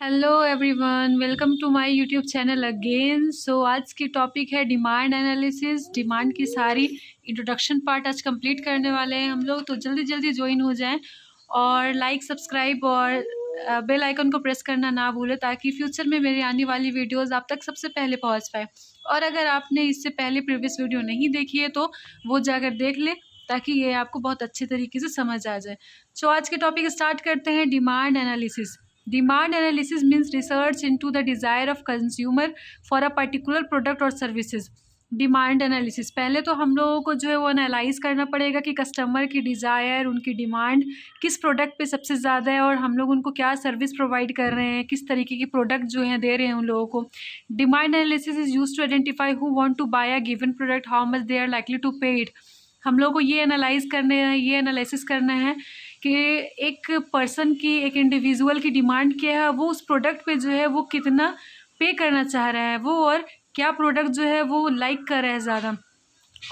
Hello everyone, welcome to my YouTube channel again. So आज की topic है demand analysis. Demand की सारी इंट्रोडक्शन पार्ट आज कंप्लीट करने वाले हैं हम लोग, तो जल्दी जल्दी ज्वाइन हो जाएं और लाइक सब्सक्राइब और बेल आइकन को प्रेस करना ना भूलें ताकि फ्यूचर में मेरी आने वाली वीडियोस आप तक सबसे पहले पहुंच पाए। और अगर आपने इससे पहले प्रीवियस वीडियो नहीं देखी है तो वो जाकर देख ले ताकि ये आपको बहुत अच्छे तरीके से समझ आ जाए। सो आज के टॉपिक स्टार्ट करते हैं। Demand analysis. Demand analysis means research into the desire of consumer for a particular product or services. Demand analysis, पहले तो हम लोगों को जो है वो एनालाइज करना पड़ेगा कि कस्टमर की डिज़ायर, उनकी डिमांड किस प्रोडक्ट पे सबसे ज़्यादा है और हम लोग उनको क्या सर्विस प्रोवाइड कर रहे हैं, किस तरीके की प्रोडक्ट जो है दे रहे हैं उन लोगों को। Demand analysis is use to identify who want to buy a given product, how much they are likely to pay it. हम लोग को ये एनालाइज करने हैं, ये एनालिसिस करना है कि एक पर्सन की, एक इंडिविजुअल की डिमांड क्या है, वो उस प्रोडक्ट पे जो है वो कितना पे करना चाह रहा है वो, और क्या प्रोडक्ट जो है वो लाइक कर रहा है ज़्यादा,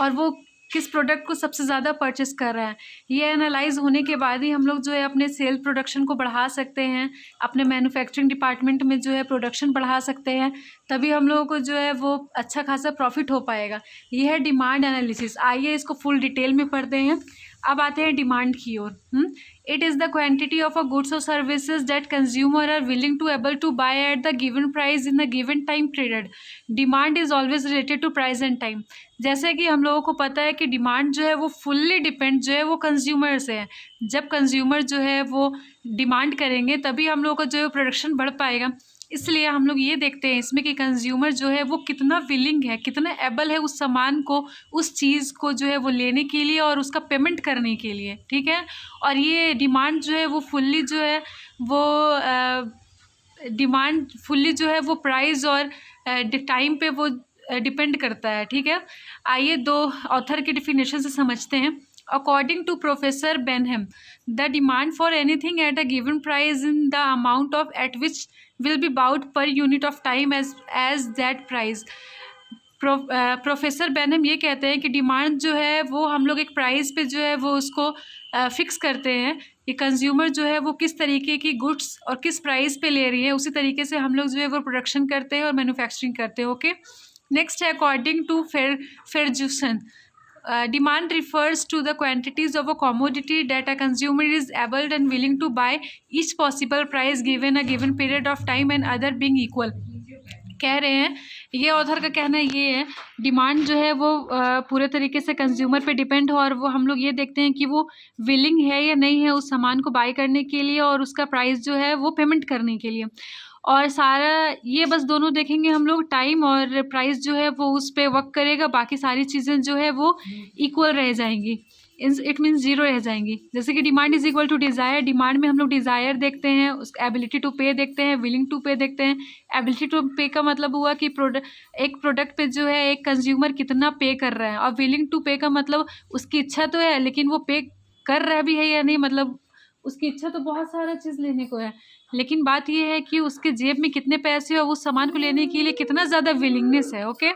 और वो किस प्रोडक्ट को सबसे ज़्यादा परचेस कर रहा है। ये एनालाइज होने के बाद ही हम लोग जो है अपने सेल प्रोडक्शन को बढ़ा सकते हैं, अपने मैन्युफैक्चरिंग डिपार्टमेंट में जो है प्रोडक्शन बढ़ा सकते हैं, तभी हम लोगों को जो है वो अच्छा खासा प्रॉफिट हो पाएगा। ये है डिमांड एनालिसिस। आइए इसको फुल डिटेल में पढ़ते हैं। अब आते हैं डिमांड की ओर। It is the quantity of a goods और services that consumer are willing to able to buy at the given price in the given time period. Demand is always related to price and time. जैसे कि हम लोगों को पता है कि demand जो है वो फुल्ली डिपेंड जो है वो कंज्यूमर से है। जब कंज्यूमर जो है वो डिमांड करेंगे तभी हम लोगों का जो है प्रोडक्शन बढ़ पाएगा। इसलिए हम लोग ये देखते हैं इसमें कि कंज्यूमर जो है वो कितना विलिंग है, कितना एबल है उस सामान को, उस चीज़ को जो है वो लेने के लिए और उसका पेमेंट करने के लिए। ठीक है। और ये डिमांड जो है वो फुल्ली जो है वो डिमांड फुल्ली जो है वो प्राइस और टाइम पे वो डिपेंड करता है। ठीक है। आइए दो ऑथर की डिफिनेशन से समझते हैं। According to professor Benham, the demand for anything at a given price in the amount of at which will be bought per unit of time as that price। Professor Benham ये कहते हैं कि demand जो है वो हम लोग एक प्राइस पे जो है वो उसको फिक्स करते हैं कि कंज्यूमर जो है वो किस तरीके की गुड्स और किस प्राइस पे ले रही है, उसी तरीके से हम लोग जो है वो प्रोडक्शन करते हैं और मैन्युफैक्चरिंग करते हैं। ओके। नेक्स्ट है according to Ferguson, demand refers to the quantities of a commodity that a consumer is able and willing to buy each possible price given a given period of time and other being equal। कह रहे हैं, ये author का कहना ये है, demand जो है वो पूरे तरीके से कंज्यूमर पे डिपेंड हो और वो हम लोग ये देखते हैं कि वो विलिंग है या नहीं है उस सामान को बाय करने के लिए और उसका प्राइस जो है वो पेमेंट करने के लिए। और सारा ये बस दोनों देखेंगे हम लोग, टाइम और प्राइस जो है वो उस पर वर्क करेगा, बाकी सारी चीज़ें जो है वो इक्वल रह जाएंगी। इट मीन्स जीरो रह जाएंगी। जैसे कि demand is equal to desire, demand में हम लोग डिज़ायर देखते हैं, उस एबिलिटी टू पे देखते हैं, विलिंग टू पे देखते हैं। एबिलिटी टू पे का मतलब हुआ कि एक प्रोडक्ट पे जो है एक कंज्यूमर कितना पे कर रहा है, और विलिंग टू पे का मतलब उसकी इच्छा तो है लेकिन वो पे कर रहा भी है या नहीं, मतलब उसकी इच्छा तो बहुत सारा चीज़ लेने को है, लेकिन बात ये है कि उसके जेब में कितने पैसे और उस सामान को लेने के लिए कितना ज़्यादा विलिंगनेस है। ओके।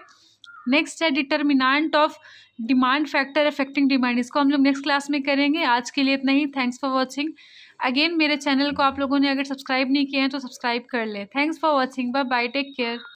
नेक्स्ट है determinant of demand factor affecting demand. इसको हम लोग नेक्स्ट क्लास में करेंगे। आज के लिए इतना ही। Thanks for watching. अगेन मेरे चैनल को आप लोगों ने अगर सब्सक्राइब नहीं किया है तो सब्सक्राइब कर लें। Thanks for watching. Bye bye, take care.